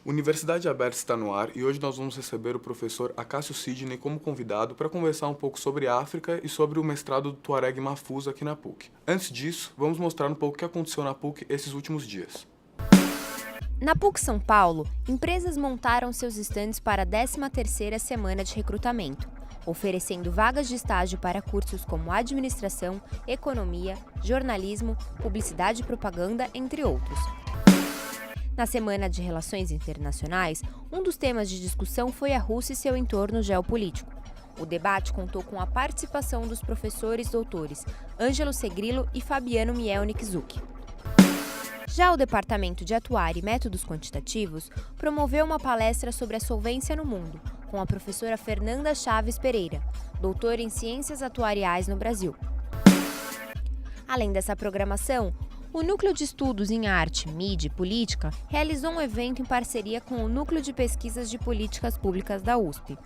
Universidade Aberta está no ar e hoje nós vamos receber o professor Acácio Sidney como convidado para conversar um pouco sobre a África e sobre o mestrado do Tuareg Mahfouz aqui na PUC. Antes disso, vamos mostrar um pouco o que aconteceu na PUC esses últimos dias. Na PUC São Paulo, empresas montaram seus estandes para a 13ª semana de recrutamento, oferecendo vagas de estágio para cursos como administração, economia, jornalismo, publicidade e propaganda, entre outros. Na Semana de Relações Internacionais, um dos temas de discussão foi a Rússia e seu entorno geopolítico. O debate contou com a participação dos professores doutores Ângelo Segrilo e Fabiano Mielnik Zucchi. Já o Departamento de Atuária e Métodos Quantitativos promoveu uma palestra sobre a solvência no mundo, com a professora Fernanda Chaves Pereira, doutora em Ciências Atuariais no Brasil. Além dessa programação, o Núcleo de Estudos em Arte, Mídia e Política realizou um evento em parceria com o Núcleo de Pesquisas de Políticas Públicas da USP.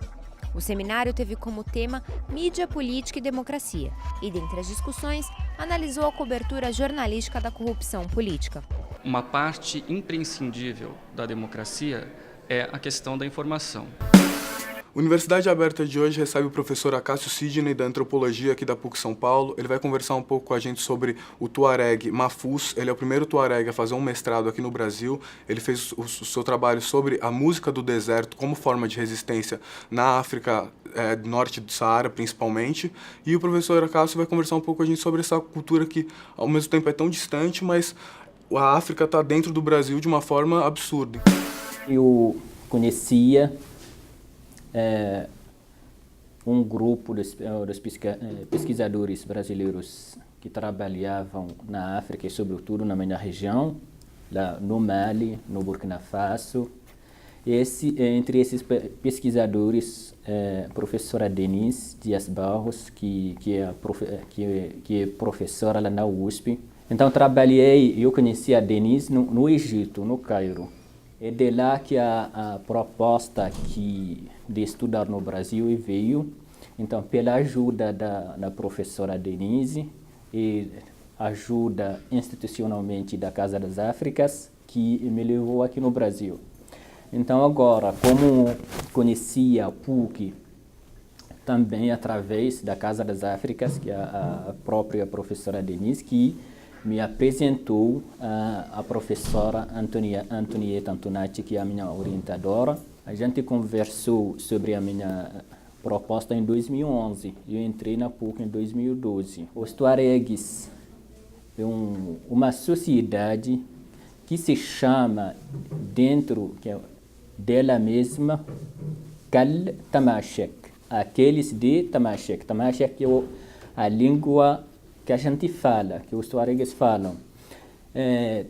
O seminário teve como tema Mídia, Política e Democracia e, dentre as discussões, analisou a cobertura jornalística da corrupção política. Uma parte imprescindível da democracia é a questão da informação. Universidade Aberta de hoje recebe o professor Acácio Sidney da Antropologia aqui da PUC São Paulo. Ele vai conversar um pouco com a gente sobre o Tuareg Mahfouz. Ele é o primeiro Tuareg a fazer um mestrado aqui no Brasil. Ele fez o seu trabalho sobre a música do deserto como forma de resistência na África do norte do Saara, principalmente. E o professor Acácio vai conversar um pouco com a gente sobre essa cultura que, ao mesmo tempo, é tão distante, mas a África está dentro do Brasil de uma forma absurda. Eu conhecia um grupo dos pesquisadores brasileiros que trabalhavam na África e sobretudo na minha região, lá no Mali, no Burkina Faso. Entre esses pesquisadores, a professora Denise Dias Barros, que é professora lá na USP. Então eu conheci a Denise no Egito, no Cairo. É de lá que a proposta de estudar no Brasil veio. Então, pela ajuda da professora Denise e ajuda institucionalmente da Casa das Áfricas, que me levou aqui no Brasil. Então, agora, como conhecia a PUC também através da Casa das Áfricas, que é a própria professora Denise, que me apresentou a professora Antonieta Antonati, que é a minha orientadora. A gente conversou sobre a minha proposta em 2011 e eu entrei na PUC em 2012. Os Tuaregs é uma sociedade que se chama, dentro dela mesma, Kal Tamashek, aqueles de Tamashek. Tamashek é a língua que a gente fala, que os Tuaregs falam.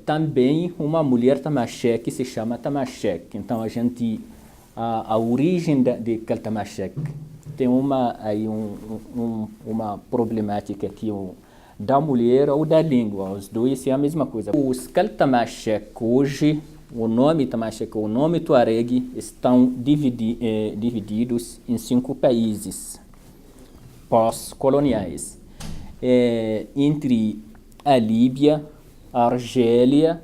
Também uma mulher Tamashek que se chama Tamashek. Então a origem de Tamashek tem uma problemática aqui da mulher ou da língua. Os dois é a mesma coisa. Os Tamashek hoje, o nome Tamashek, o nome Tuareg estão divididos em 5 países pós-coloniais. Entre a Líbia, a Argélia,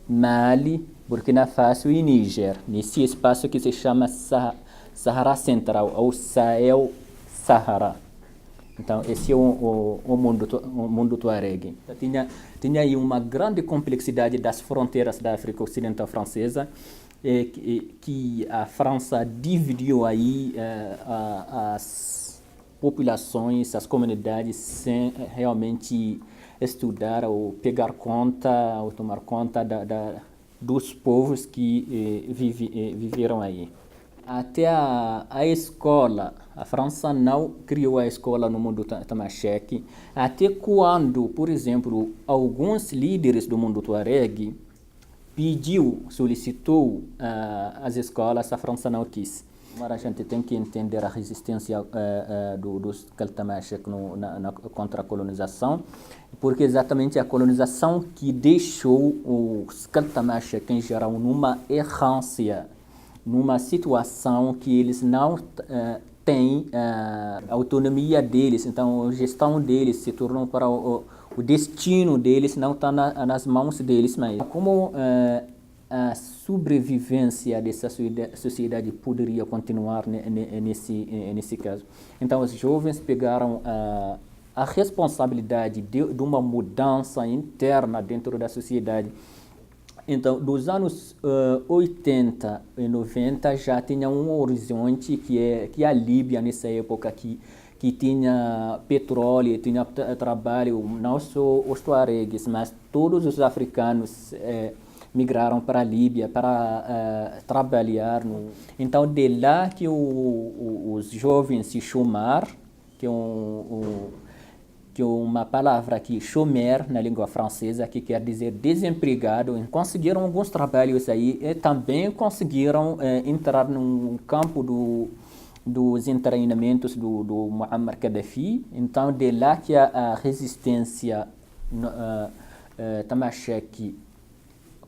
Mali, Burkina Faso e Níger, nesse espaço que se chama Sahara Central, ou Sahel-Sahara. Então, esse é o mundo Tuareg. Tinha aí uma grande complexidade das fronteiras da África Ocidental Francesa, que a França dividiu aí as populações, as comunidades, sem realmente estudar ou pegar conta, ou tomar conta dos povos que viveram aí. Até a escola, a França não criou a escola no mundo Tamashek, até quando, por exemplo, alguns líderes do mundo Tuareg solicitou as escolas, a França não quis. Agora a gente tem que entender a resistência dos Tamashek contra a colonização, porque exatamente a colonização que deixou os Tamashek em geral numa errância, numa situação que eles não têm autonomia deles, então a gestão deles se tornou para o destino deles não está nas mãos deles, mas como a sobrevivência dessa sociedade poderia continuar nesse caso. Então, os jovens pegaram a responsabilidade de uma mudança interna dentro da sociedade. Então, dos anos 80 e 90 já tinha um horizonte que a Líbia, nessa época, que tinha petróleo, tinha trabalho, não só os tuaregues, mas todos os africanos migraram para a Líbia para trabalhar. Então, de lá que os jovens se chamaram, que é uma palavra aqui, chômeur, na língua francesa, que quer dizer desempregado, conseguiram alguns trabalhos aí e também conseguiram entrar no campo dos treinamentos do Muammar Gaddafi. Então, de lá que a resistência tamacheque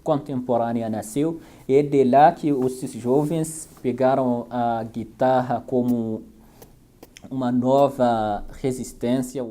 contemporânea nasceu, e de lá que os jovens pegaram a guitarra como uma nova resistência.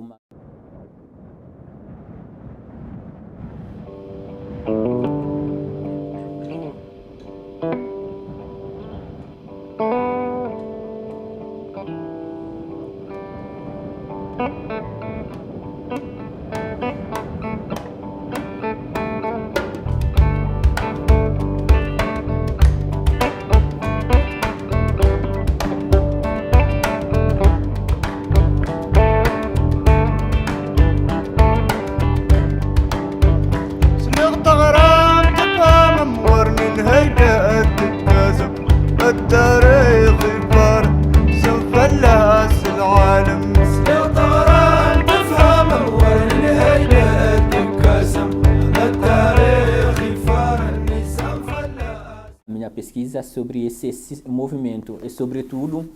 Minha pesquisa sobre esse movimento e, sobretudo,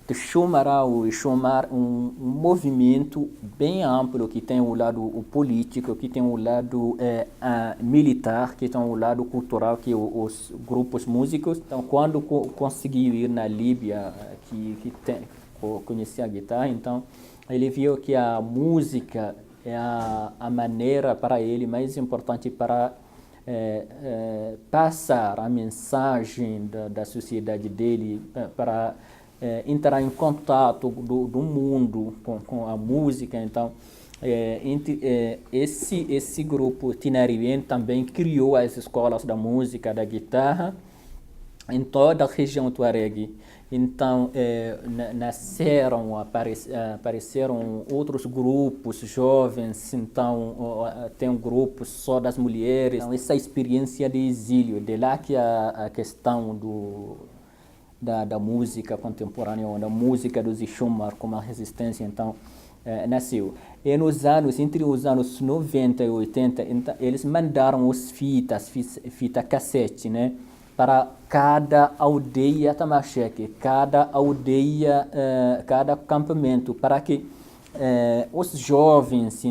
de chamar um movimento bem amplo que tem o lado político, que tem o lado militar, que tem o lado cultural, que os grupos músicos. Então, quando conseguiu ir na Líbia, conhecer a guitarra, então ele viu que a música é a maneira para ele mais importante para passar a mensagem da sociedade dele, para entrar em contato do mundo com a música. Então, esse grupo Tinariwen também criou as escolas da música, da guitarra, em toda a região tuareg. Então, apareceram outros grupos jovens, então tem um grupo só das mulheres. Então, essa experiência de exílio, de lá que a questão da música contemporânea, da música dos Ixomar como a resistência, então, nasceu. E entre os anos 90 e 80, então, eles mandaram fita cassete, né? Para cada aldeia tamacheque, cada aldeia, cada acampamento, para que os jovens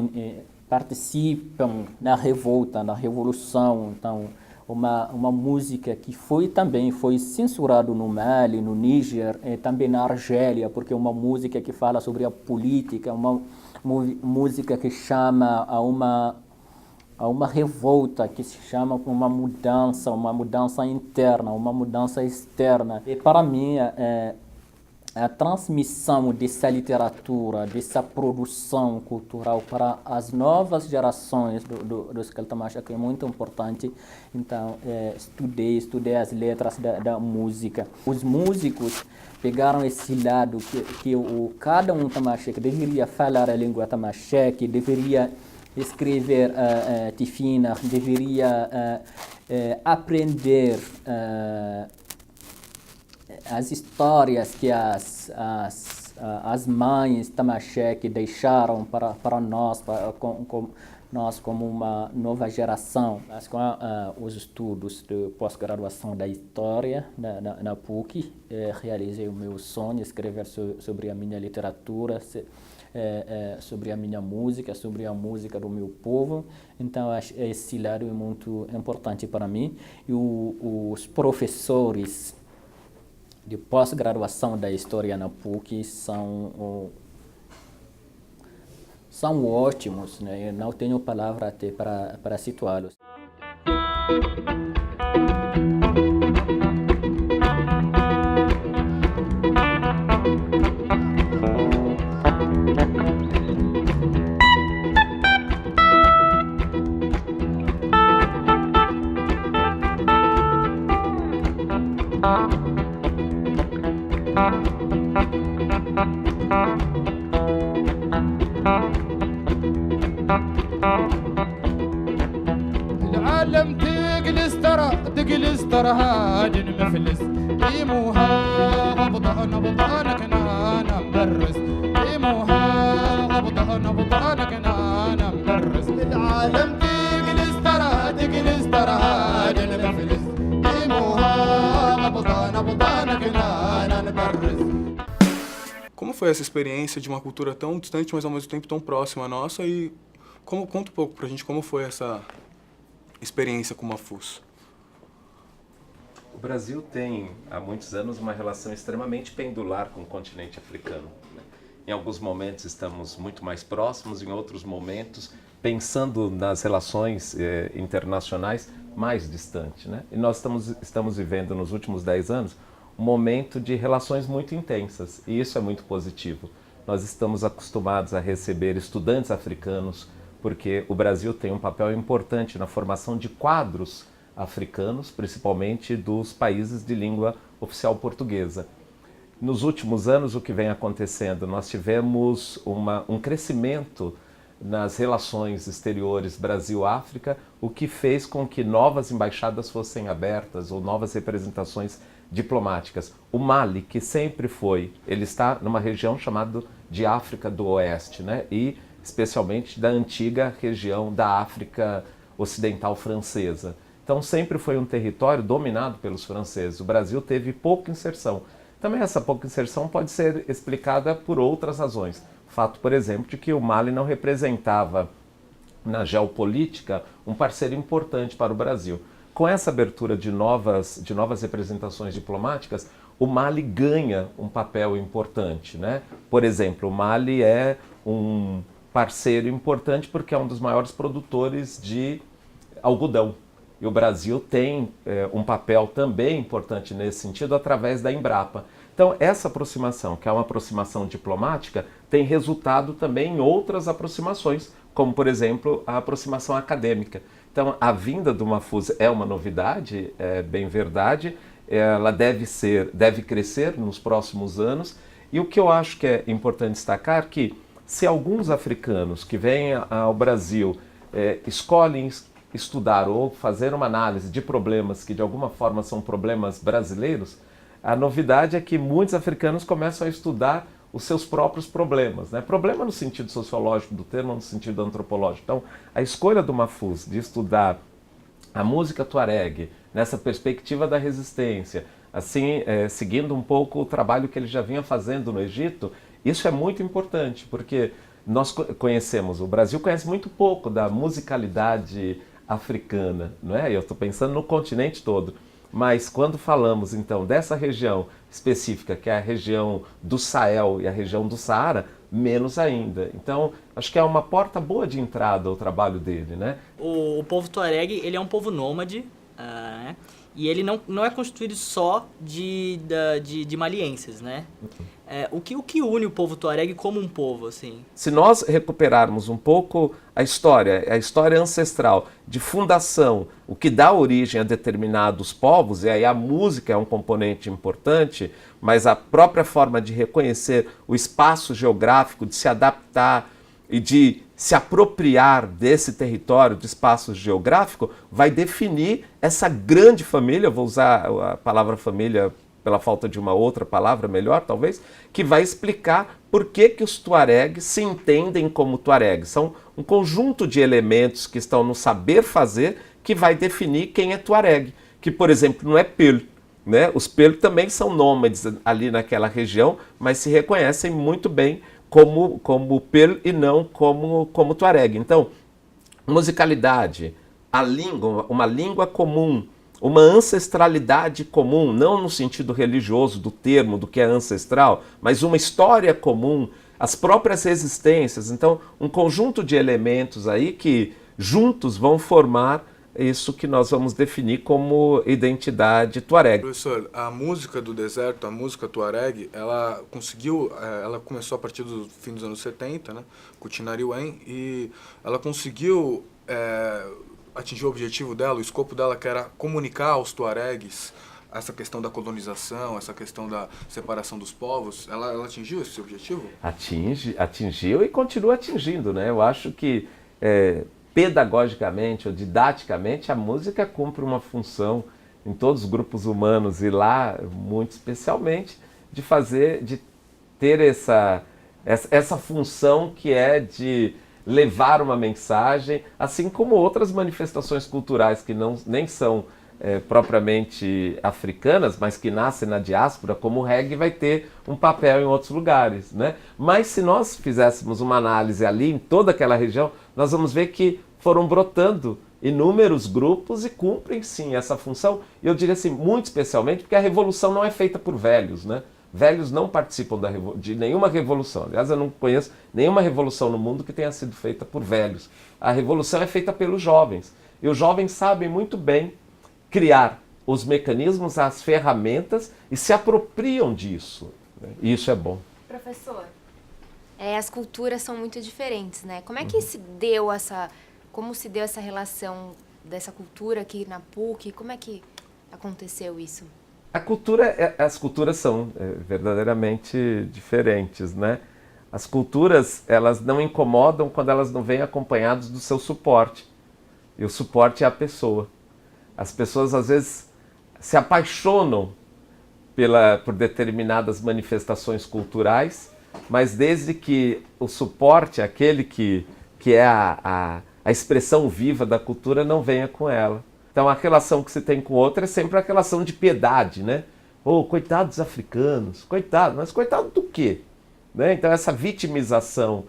participam na revolta, na revolução. Então, uma música que também foi censurada no Mali, no Níger, e também na Argélia, porque é uma música que fala sobre a política, uma música que chama a uma revolta, que se chama uma mudança interna, uma mudança externa. E para mim, a transmissão dessa literatura, dessa produção cultural para as novas gerações dos Keltamacha é muito importante. Então, estudei as letras da música. Os músicos pegaram esse lado que cada um tamacheque deveria falar a língua tamacheque, deveria escrever tifina, deveria aprender as histórias que as mães tamacheque deixaram para nós, nós como uma nova geração. Mas com os estudos de pós-graduação da história na PUC, realizei o meu sonho, escrever sobre a minha literatura, sobre a minha música, sobre a música do meu povo. Então, esse lado é muito importante para mim. E os professores de pós-graduação da história na PUC são ótimos, né? Eu não tenho palavra até para situá-los. العالم تجلس ترى هاد مفلس إيموها غبطان كنانا مبرز إيموها غبطان كنانا مبرز العالم تجلس ترى هاد مفلس إيموها غبطان كنانا مبرز. Como foi essa experiência de uma cultura tão distante, mas ao mesmo tempo tão próxima à nossa? E conta um pouco pra gente como foi essa experiência com o Mafuz. O Brasil tem, há muitos anos, uma relação extremamente pendular com o continente africano. Em alguns momentos estamos muito mais próximos, em outros momentos, pensando nas relações internacionais, mais distante, né? E nós estamos vivendo nos últimos 10 anos um momento de relações muito intensas, e isso é muito positivo. Nós estamos acostumados a receber estudantes africanos, porque o Brasil tem um papel importante na formação de quadros africanos, principalmente dos países de língua oficial portuguesa. Nos últimos anos, o que vem acontecendo? Nós tivemos um crescimento nas relações exteriores Brasil-África, o que fez com que novas embaixadas fossem abertas ou novas representações diplomáticas. O Mali, que sempre foi, ele está numa região chamada de África do Oeste, né? E especialmente da antiga região da África Ocidental francesa. Então sempre foi um território dominado pelos franceses. O Brasil teve pouca inserção. Também essa pouca inserção pode ser explicada por outras razões. O fato, por exemplo, de que o Mali não representava na geopolítica um parceiro importante para o Brasil. Com essa abertura de novas representações diplomáticas, o Mali ganha um papel importante, né? Por exemplo, o Mali é um parceiro importante porque é um dos maiores produtores de algodão. E o Brasil tem um papel também importante nesse sentido através da Embrapa. Então, essa aproximação, que é uma aproximação diplomática, tem resultado também em outras aproximações, como, por exemplo, a aproximação acadêmica. Então, a vinda do Mafuz é uma novidade, é bem verdade, ela deve crescer nos próximos anos, e o que eu acho que é importante destacar é que, se alguns africanos que vêm ao Brasil escolhem estudar ou fazer uma análise de problemas que de alguma forma são problemas brasileiros, a novidade é que muitos africanos começam a estudar os seus próprios problemas, né? Problema no sentido sociológico do termo, no sentido antropológico. Então, a escolha do Mafuz de estudar a música tuareg nessa perspectiva da resistência, assim, seguindo um pouco o trabalho que ele já vinha fazendo no Egito, isso é muito importante, porque nós conhecemos, o Brasil conhece muito pouco da musicalidade africana, não é? Eu estou pensando no continente todo. Mas quando falamos, então, dessa região específica, que é a região do Sahel e a região do Saara, menos ainda. Então, acho que é uma porta boa de entrada o trabalho dele, né? O povo tuareg, ele é um povo nômade, né? E ele não é constituído só de malienses, né? O que une o povo tuareg como um povo, assim? Se nós recuperarmos um pouco a história ancestral de fundação, o que dá origem a determinados povos, e aí a música é um componente importante, mas a própria forma de reconhecer o espaço geográfico, de se adaptar e de se apropriar desse território, de espaço geográfico, vai definir essa grande família, vou usar a palavra família pela falta de uma outra palavra melhor, talvez, que vai explicar por que os tuaregs se entendem como tuaregs. São um conjunto de elementos que estão no saber fazer que vai definir quem é tuareg, que, por exemplo, não é Peul, né? Os Peul também são nômades ali naquela região, mas se reconhecem muito bem como Peul e não como tuareg. Então, musicalidade, a língua, uma língua comum, uma ancestralidade comum, não no sentido religioso do termo, do que é ancestral, mas uma história comum, as próprias resistências. Então, um conjunto de elementos aí que juntos vão formar isso que nós vamos definir como identidade tuareg. Professor, a música do deserto, a música tuareg, ela começou a partir do fim dos anos 70, né, com o Tinariwen, e ela conseguiu atingir o objetivo dela, o escopo dela, que era comunicar aos tuaregs essa questão da colonização, essa questão da separação dos povos. Ela atingiu esse objetivo? Atingiu e continua atingindo, né? Eu acho que pedagogicamente ou didaticamente, a música cumpre uma função em todos os grupos humanos e lá, muito especialmente, de ter essa função que é de levar uma mensagem, assim como outras manifestações culturais que nem são propriamente africanas, mas que nascem na diáspora, como o reggae vai ter um papel em outros lugares, né? Mas se nós fizéssemos uma análise ali em toda aquela região, nós vamos ver que foram brotando inúmeros grupos e cumprem sim essa função. E eu diria assim, muito especialmente porque a revolução não é feita por velhos, né? Velhos não participam de nenhuma revolução. Aliás, eu não conheço nenhuma revolução no mundo que tenha sido feita por velhos. A revolução é feita pelos jovens. E os jovens sabem muito bem criar os mecanismos, as ferramentas e se apropriam disso. Né? E isso é bom. Professor, as culturas são muito diferentes, né? Como é que como se deu essa relação dessa cultura aqui na PUC? Como é que aconteceu isso? As culturas são verdadeiramente diferentes, né? As culturas, elas não incomodam quando elas não vêm acompanhadas do seu suporte. E o suporte é a pessoa. As pessoas, às vezes, se apaixonam por determinadas manifestações culturais, mas desde que o suporte, aquele que é a expressão viva da cultura, não venha com ela. Então a relação que se tem com o outro é sempre a relação de piedade, né? Oh, coitados dos africanos, coitado, mas coitado do quê? Né? Então essa vitimização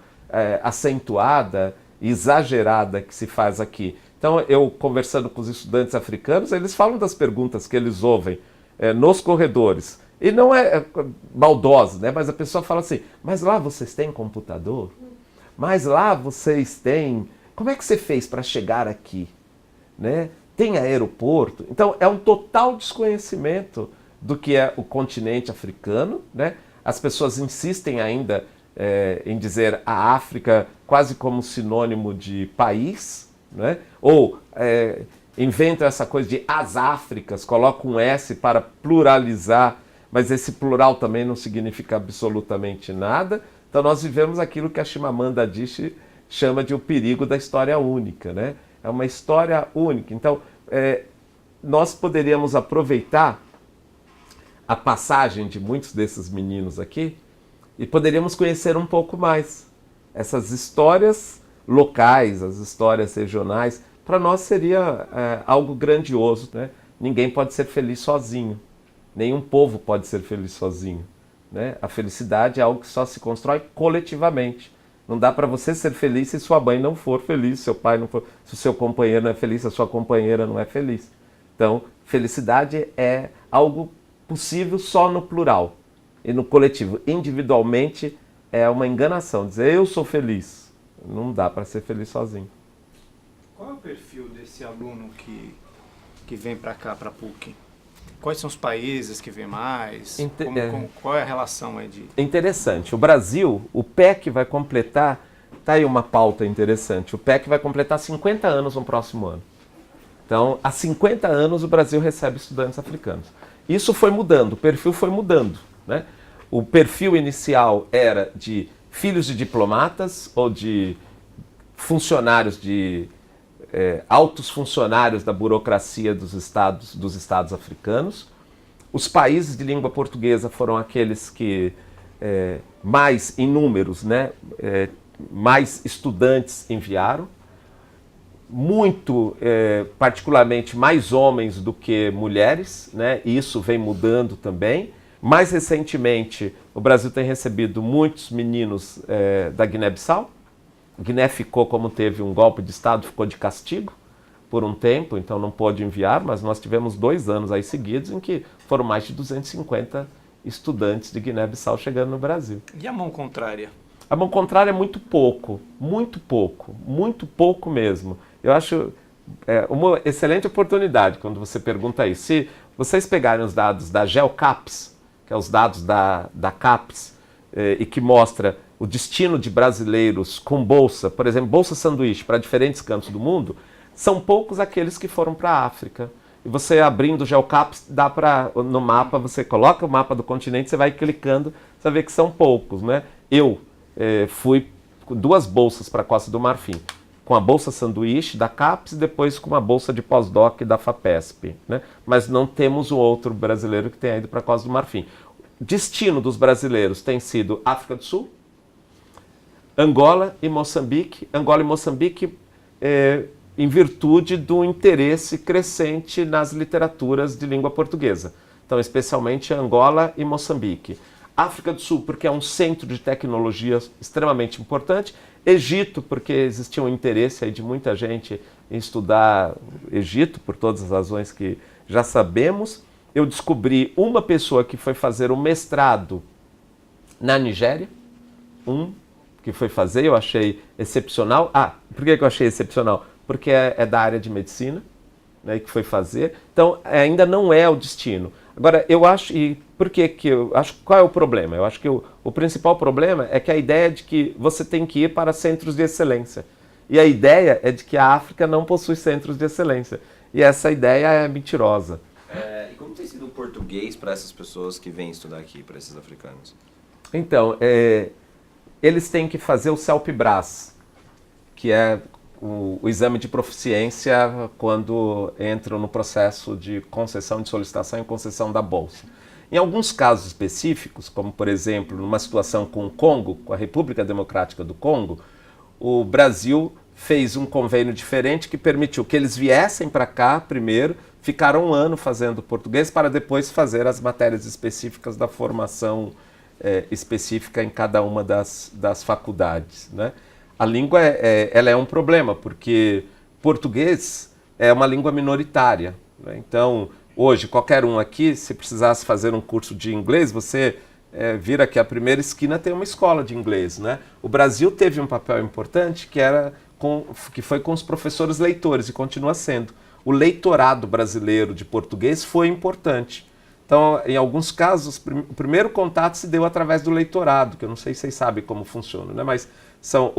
acentuada, exagerada que se faz aqui. Então eu conversando com os estudantes africanos, eles falam das perguntas que eles ouvem nos corredores. E não é maldoso, né? Mas a pessoa fala assim, mas lá vocês têm computador? Mas lá vocês têm... Como é que você fez para chegar aqui? Né? Tem aeroporto? Então é um total desconhecimento do que é o continente africano, né? As pessoas insistem ainda em dizer a África quase como sinônimo de país, né? Ou inventam essa coisa de as Áfricas, colocam um S para pluralizar, mas esse plural também não significa absolutamente nada. Então nós vivemos aquilo que a Chimamanda Adichie chama de o perigo da história única, né? É uma história única. Então, nós poderíamos aproveitar a passagem de muitos desses meninos aqui e poderíamos conhecer um pouco mais essas histórias locais, as histórias regionais. Para nós seria algo grandioso, né? Ninguém pode ser feliz sozinho. Nenhum povo pode ser feliz sozinho, né? A felicidade é algo que só se constrói coletivamente. Não dá para você ser feliz se sua mãe não for feliz, se seu pai não for, se o seu companheiro não é feliz, se a sua companheira não é feliz. Então, felicidade é algo possível só no plural e no coletivo. Individualmente é uma enganação. Dizer eu sou feliz, não dá para ser feliz sozinho. Qual é o perfil desse aluno que vem para cá, para a PUC? Quais são os países que vêm mais? Qual é a relação aí de... Interessante. O Brasil, o PEC vai completar... Está aí uma pauta interessante. O PEC vai completar 50 anos no próximo ano. Então, há 50 anos o Brasil recebe estudantes africanos. Isso foi mudando, o perfil foi mudando, né? O perfil inicial era de filhos de diplomatas ou de funcionários altos funcionários da burocracia dos estados africanos. Os países de língua portuguesa foram aqueles que mais em números, né, mais estudantes enviaram. Muito, particularmente, mais homens do que mulheres, né, e isso vem mudando também. Mais recentemente, o Brasil tem recebido muitos meninos da Guiné-Bissau. Guiné ficou, como teve um golpe de Estado, ficou de castigo por um tempo, então não pôde enviar, mas nós tivemos 2 anos aí seguidos em que foram mais de 250 estudantes de Guiné-Bissau chegando no Brasil. E a mão contrária? A mão contrária é muito pouco mesmo. Eu acho uma excelente oportunidade quando você pergunta isso. Se vocês pegarem os dados da GeoCaps, que é os dados da CAPES, e que mostra o destino de brasileiros com bolsa, por exemplo, bolsa sanduíche para diferentes cantos do mundo, são poucos aqueles que foram para a África. E você abrindo o GeoCaps, dá para no mapa, você coloca o mapa do continente, você vai clicando, você vê que são poucos, né? Eu fui com 2 bolsas para a Costa do Marfim. com a Bolsa Sanduíche da CAPES e depois com uma bolsa de pós-doc da FAPESP, né? Mas não temos um outro brasileiro que tenha ido para a Costa do Marfim. Destino dos brasileiros tem sido África do Sul, Angola e Moçambique. Angola e Moçambique em virtude do interesse crescente nas literaturas de língua portuguesa. Então, especialmente Angola e Moçambique. África do Sul, porque é um centro de tecnologia extremamente importante. Egito, porque existia um interesse aí de muita gente em estudar Egito, por todas as razões que já sabemos. Eu descobri uma pessoa que foi fazer um mestrado na Nigéria, que foi fazer, eu achei excepcional. Por que eu achei excepcional? Porque é da área de medicina, né, que foi fazer. Então, ainda não é o destino. Agora, eu acho, qual é o problema? Eu acho que o principal problema é que a ideia é de que você tem que ir para centros de excelência. E a ideia é de que a África não possui centros de excelência. E essa ideia é mentirosa. E como tem sido o português para essas pessoas que vêm estudar aqui, para esses africanos? Então, eles têm que fazer o CELPE-BRAS, que é o exame de proficiência quando entram no processo de concessão de solicitação e concessão da bolsa. Em alguns casos específicos, como por exemplo numa situação com o Congo, com a República Democrática do Congo, o Brasil fez um convênio diferente que permitiu que eles viessem para cá primeiro, ficaram um ano fazendo português para depois fazer as matérias específicas da formação específica em cada uma das faculdades, né? A língua ela é um problema, porque português é uma língua minoritária, né? Então, hoje, qualquer um aqui, se precisasse fazer um curso de inglês, você vira que a primeira esquina tem uma escola de inglês, né? O Brasil teve um papel importante que foi com os professores leitores, e continua sendo. O leitorado brasileiro de português foi importante. Então, em alguns casos, o primeiro contato se deu através do leitorado, que eu não sei se vocês sabem como funciona, né? Mas são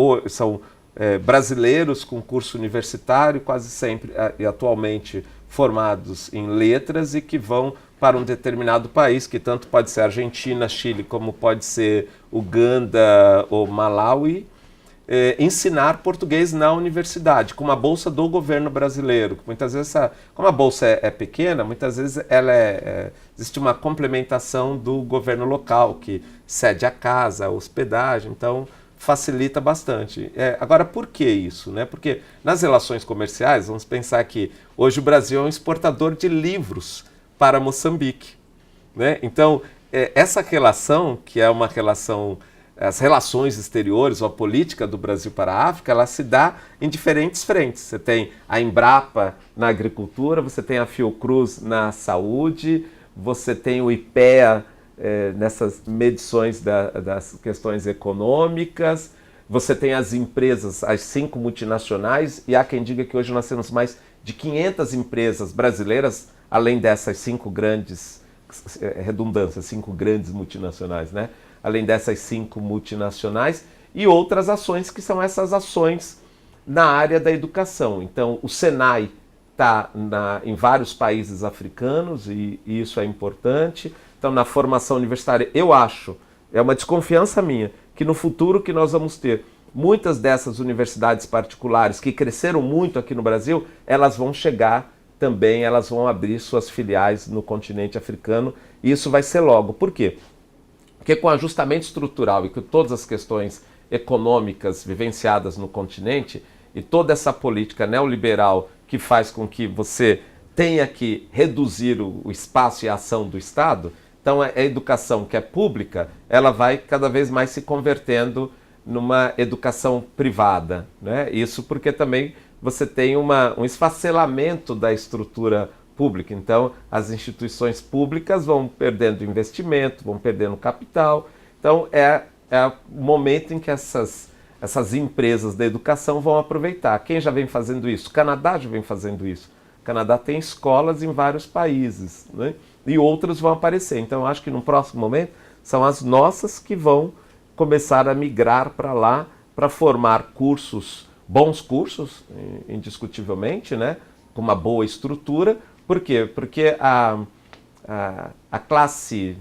brasileiros com curso universitário, quase sempre e atualmente formados em letras e que vão para um determinado país, que tanto pode ser Argentina, Chile, como pode ser Uganda ou Malawi, ensinar português na universidade, com uma bolsa do governo brasileiro. Muitas vezes, como a bolsa é pequena, muitas vezes existe uma complementação do governo local, que cede a casa, a hospedagem, então facilita bastante. Agora, por que isso, né? Porque nas relações comerciais, vamos pensar que hoje o Brasil é um exportador de livros para Moçambique, né? Então, essa relação, que é uma relação, as relações exteriores ou a política do Brasil para a África, ela se dá em diferentes frentes. Você tem a Embrapa na agricultura, você tem a Fiocruz na saúde, você tem o IPEA nessas medições das questões econômicas, você tem as empresas, as 5 multinacionais, e há quem diga que hoje nós temos mais de 500 empresas brasileiras, além dessas 5 grandes, redundância, 5 grandes multinacionais, né? Além dessas 5 multinacionais, e outras ações que são essas ações na área da educação. Então, o Senai está em vários países africanos, e isso é importante. Então, na formação universitária, eu acho, é uma desconfiança minha, que no futuro que nós vamos ter muitas dessas universidades particulares que cresceram muito aqui no Brasil, elas vão chegar também, elas vão abrir suas filiais no continente africano, e isso vai ser logo. Por quê? Porque com ajustamento estrutural e com todas as questões econômicas vivenciadas no continente, e toda essa política neoliberal que faz com que você tenha que reduzir o espaço e a ação do Estado, então a educação que é pública, ela vai cada vez mais se convertendo numa educação privada, né? Isso porque também você tem um esfacelamento da estrutura pública. Então, as instituições públicas vão perdendo investimento, vão perdendo capital. Então, é o momento em que essas empresas da educação vão aproveitar. Quem já vem fazendo isso? O Canadá já vem fazendo isso. O Canadá tem escolas em vários países, né? E outras vão aparecer. Então, eu acho que no próximo momento são as nossas que vão começar a migrar para lá para formar cursos, bons cursos, indiscutivelmente, né? Com uma boa estrutura. Por quê? Porque a classe,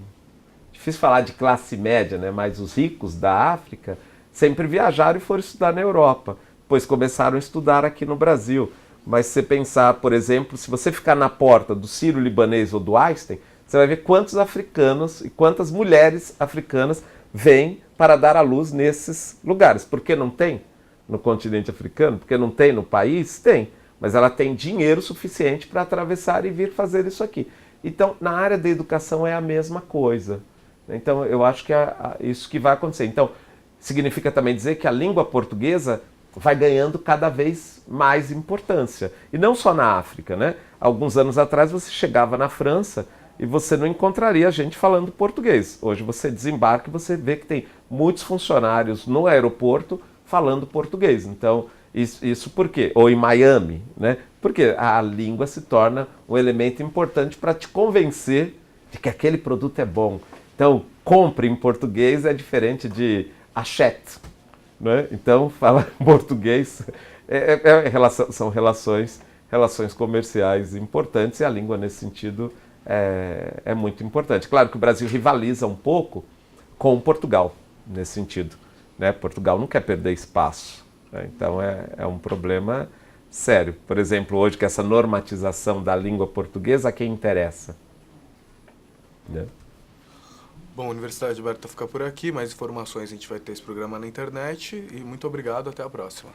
difícil falar de classe média, né? Mas os ricos da África sempre viajaram e foram estudar na Europa. depois começaram a estudar aqui no Brasil. Mas se você pensar, por exemplo, se você ficar na porta do Sírio-Libanês ou do Einstein, você vai ver quantos africanos e quantas mulheres africanas vêm para dar à luz nesses lugares. Por que não tem no continente africano? Porque não tem no país? Tem. Mas ela tem dinheiro suficiente para atravessar e vir fazer isso aqui. Então, na área da educação é a mesma coisa. Então, eu acho que é isso que vai acontecer. Então, significa também dizer que a língua portuguesa vai ganhando cada vez mais importância. E não só na África, né? Alguns anos atrás você chegava na França e você não encontraria gente falando português. Hoje você desembarca e você vê que tem muitos funcionários no aeroporto falando português. Então, isso por quê? Ou em Miami, né? Porque a língua se torna um elemento importante para te convencer de que aquele produto é bom. Então, compre em português é diferente de achete, né? Então, fala português, são relações comerciais importantes e a língua, nesse sentido, é muito importante. Claro que o Brasil rivaliza um pouco com Portugal, nesse sentido, né? Portugal não quer perder espaço, né? Então, é um problema sério. Por exemplo, hoje, que essa normatização da língua portuguesa, a quem interessa? Né? Bom, a Universidade Aberta fica por aqui. Mais informações a gente vai ter esse programa na internet. E muito obrigado, até a próxima.